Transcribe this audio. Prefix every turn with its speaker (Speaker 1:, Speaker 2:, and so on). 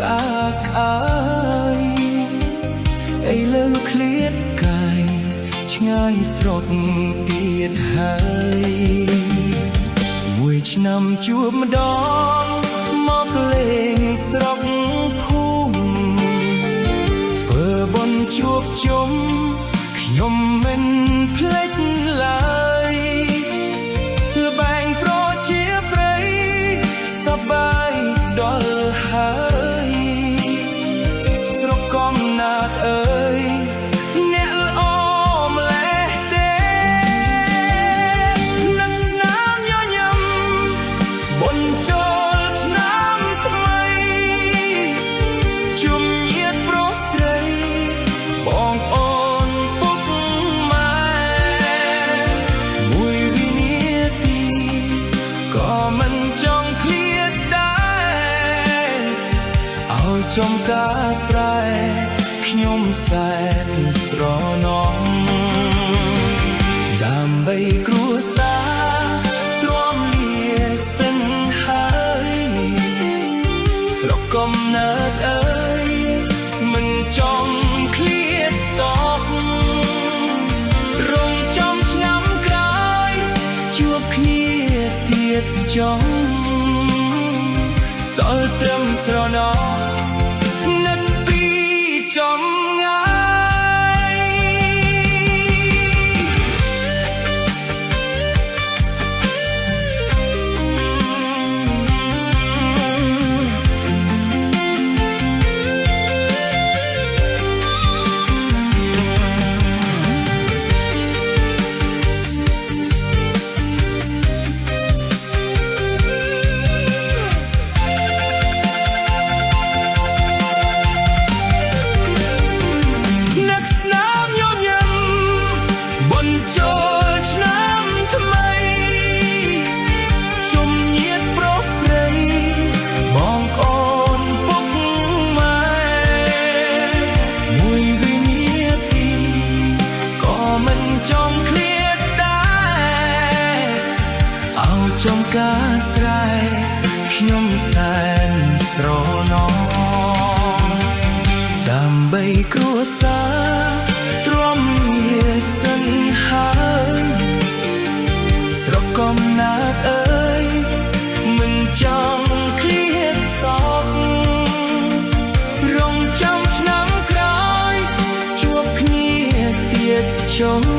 Speaker 1: កាយអីលើឃ្លាតកាយឆ្ងាយស្រកទៀតហើយមួយឆ្នាំជួបម្ដងមកលេងស្រុកភូមិធ្វើបុណ្យជួបជុំខ្ញុំមិនភ្លេចឡើយល្បែងប្រជាប្រិយសប្បាយដល់ហើយស្រុកកំណើតអើយអ្នកល្អម្លេះទេនឹកស្នាមញញឹមបុណ្យចូលឆ្នាំថ្មីជុំញាតិប្រុសស្រីបងប្អូនពុកម៉ែមួយវិនាទីក៏មិនចង់ឃ្លាតដែរឲ្យចំការស្រែខ្ញុំសែនស្រណំដើម្បីគ្រួសារទ្រាំលាសិនហើយស្រុកកំណើតអើយមិនចង់ឃ្លាតសោះរងចំឆ្នាំក្រោយជួបគ្នាទៀតចង់សល់ត្រឹមស្រណោនឹកពីចំងាយចូលឆ្នាំថ្មីជុំញាតិប្រុសស្រីបងប្អូនពុកម៉ែមួយវិនាទីក៏មិនចង់ឃ្លាតដែរឲ្យចំការស្រែខ្ញុំសែនស្រណំដើម្បីគ្រួសារទ្រាំលាសិនហើយស្រុកកំណើតអើយមិនចង់ឃ្លាតសោះរងចាំឆ្នាំក្រោយជួបគ្នាទៀតចុង